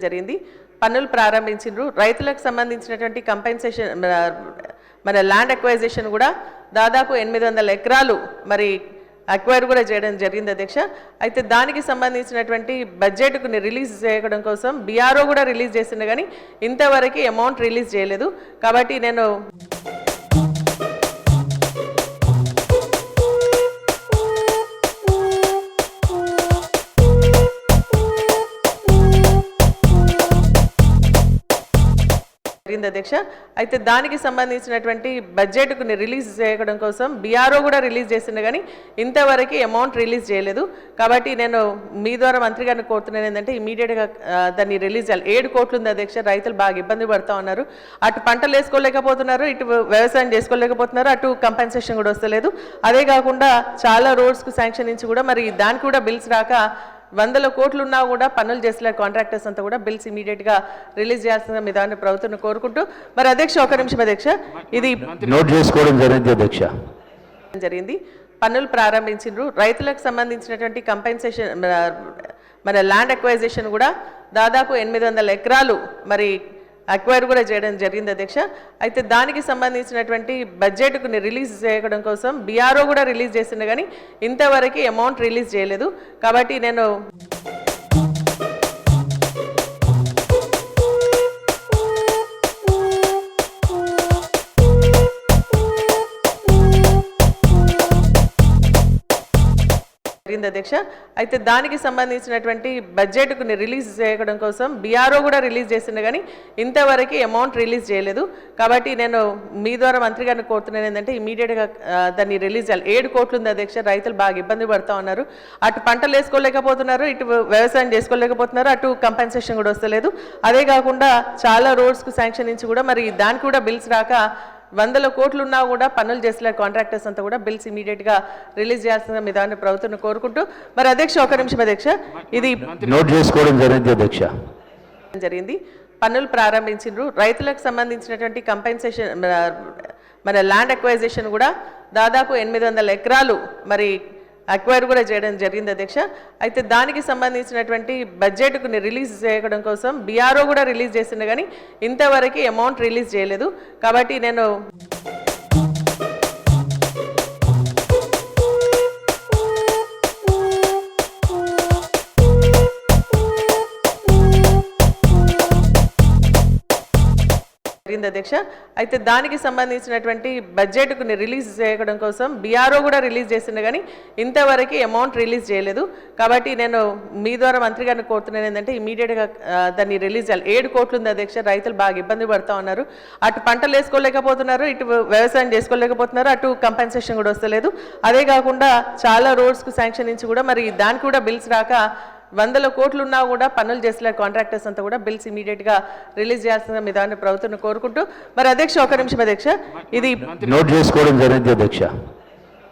జరిగింది. పన్నులు ప్రారంభించారు. రైతులకు సంబంధించినటువంటి కంపెన్సేషన్ మన ల్యాండ్ అక్వైజేషన్ కూడా దాదాపు 800 ఎకరాలు మరి అక్వైర్ కూడా చేయడం జరిగింది అధ్యక్ష. అయితే దానికి సంబంధించినటువంటి బడ్జెట్కు రిలీజ్ చేయడం కోసం బీఆర్ఓ కూడా రిలీజ్ చేసింది, కానీ ఇంతవరకు అమౌంట్ రిలీజ్ చేయలేదు. కాబట్టి నేను అధ్యక్ష అయితే దానికి సంబంధించినటువంటి బడ్జెట్కు రిలీజ్ చేయడం కోసం బీఆర్ఓ కూడా రిలీజ్ చేసింది, కానీ ఇంతవరకు అమౌంట్ రిలీజ్ చేయలేదు. కాబట్టి నేను మీ ద్వారా మంత్రి గారిని కోరుతున్నాను ఏంటంటే ఇమీడియట్గా దాన్ని రిలీజ్ చేయాలి. 7 కోట్లు ఉంది అధ్యక్ష. రైతులు బాగా ఇబ్బంది పడుతూ ఉన్నారు. అటు పంటలు వేసుకోలేకపోతున్నారు, ఇటు వ్యవసాయం చేసుకోలేకపోతున్నారు, అటు కంపెన్సేషన్ కూడా వస్తలేదు. అదే కాకుండా చాలా రోడ్స్కు శాంక్షన్ నుంచి కూడా మరి దానికి కూడా బిల్స్ రాక 100 కోట్లు ఉన్నా కూడా పనులు చేసలే కాంట్రాక్టర్స్ అంతా కూడా బిల్స్ ఇమీడియట్గా రిలీజ్ చేయాల్సిన మీ దాన్ని ప్రభుత్వం కోరుకుంటూ మరి అధ్యక్ష ఒక నిమిషం అధ్యక్ష ఇది నోట్ చేసుకోవడం జరిగింది. పన్నులు ప్రారంభించారు. రైతులకు సంబంధించినటువంటి కంపెన్సేషన్ మన ల్యాండ్ అక్వైజేషన్ కూడా దాదాపు 800 ఎకరాలు మరి అక్వైర్ కూడా చేయడం జరిగింది అధ్యక్ష. అయితే దానికి సంబంధించినటువంటి బడ్జెట్కు రిలీజ్ చేయడం కోసం బీఆర్ఓ కూడా రిలీజ్ చేసింది, కానీ ఇంతవరకు అమౌంట్ రిలీజ్ చేయలేదు. కాబట్టి నేను అధ్యక్ష అయితే దానికి సంబంధించినటువంటి బడ్జెట్కు రిలీజ్ చేయడం కోసం బీఆర్ఓ కూడా రిలీజ్ చేసింది, కానీ ఇంతవరకు అమౌంట్ రిలీజ్ చేయలేదు. కాబట్టి నేను మీ ద్వారా మంత్రి గారిని కోరుతున్నాను ఏంటంటే ఇమీడియట్గా దాన్ని రిలీజ్ చేయాలి. 7 కోట్లు ఉంది అధ్యక్ష. రైతులు బాగా ఇబ్బంది పడుతూ ఉన్నారు. అటు పంటలు వేసుకోలేకపోతున్నారు, ఇటు వ్యవసాయం చేసుకోలేకపోతున్నారు, అటు కంపెన్సేషన్ కూడా వస్తలేదు. అదే కాకుండా చాలా రోడ్స్కు శాంక్షన్ నుంచి కూడా మరి దానికి కూడా బిల్స్ రాక 100 కోట్లు ఉన్నా కూడా పనులు చేసలే కాంట్రాక్టర్స్ అంతా కూడా బిల్స్ ఇమీడియట్గా రిలీజ్ చేయాల్సిన మీ దాన్ని ప్రభుత్వం కోరుకుంటూ మరి అధ్యక్ష ఒక నిమిషం అధ్యక్ష ఇది నోట్ చేసుకోవడం జరిగింది. పన్నులు ప్రారంభించారు. రైతులకు సంబంధించినటువంటి కంపెన్సేషన్ మన ల్యాండ్ అక్వైజేషన్ కూడా దాదాపు 800 ఎకరాలు మరి అక్వైర్ కూడా చేయడం జరిగింది అధ్యక్ష. అయితే దానికి సంబంధించినటువంటి బడ్జెట్కు రిలీజ్ చేయడం కోసం బీఆర్ఓ కూడా రిలీజ్ చేసింది, కానీ ఇంతవరకు అమౌంట్ రిలీజ్ చేయలేదు. కాబట్టి నేను అధ్యక్ష అయితే దానికి సంబంధించినటువంటి బడ్జెట్కు రిలీజ్ చేయడం కోసం బీఆర్ఓ కూడా రిలీజ్ చేసింది, కానీ ఇంతవరకు అమౌంట్ రిలీజ్ చేయలేదు. కాబట్టి నేను మీ ద్వారా మంత్రి గారిని కోరుతున్నాను ఏంటంటే ఇమీడియట్గా దాన్ని రిలీజ్ చేయాలి. 7 కోట్లు ఉంది అధ్యక్ష. రైతులు బాగా ఇబ్బంది పడుతూ ఉన్నారు. అటు పంటలు వేసుకోలేకపోతున్నారు, ఇటు వ్యవసాయం చేసుకోలేకపోతున్నారు, అటు కంపెన్సేషన్ కూడా వస్తలేదు. అదే కాకుండా చాలా రోడ్స్కు శాంక్షన్ నుంచి కూడా మరి దానికి కూడా బిల్స్ రాక 100 కోట్లు ఉన్నా కూడా పనులు చేసలే కాంట్రాక్టర్స్ అంతా కూడా బిల్స్ ఇమీడియట్గా రిలీజ్ చేయాల్సిన మీ దాన్ని ప్రభుత్వం కోరుకుంటూ మరి అధ్యక్ష ఒక నిమిషం అధ్యక్ష ఇది నోట్ చేసుకోవడం జరిగింది అధ్యక్ష.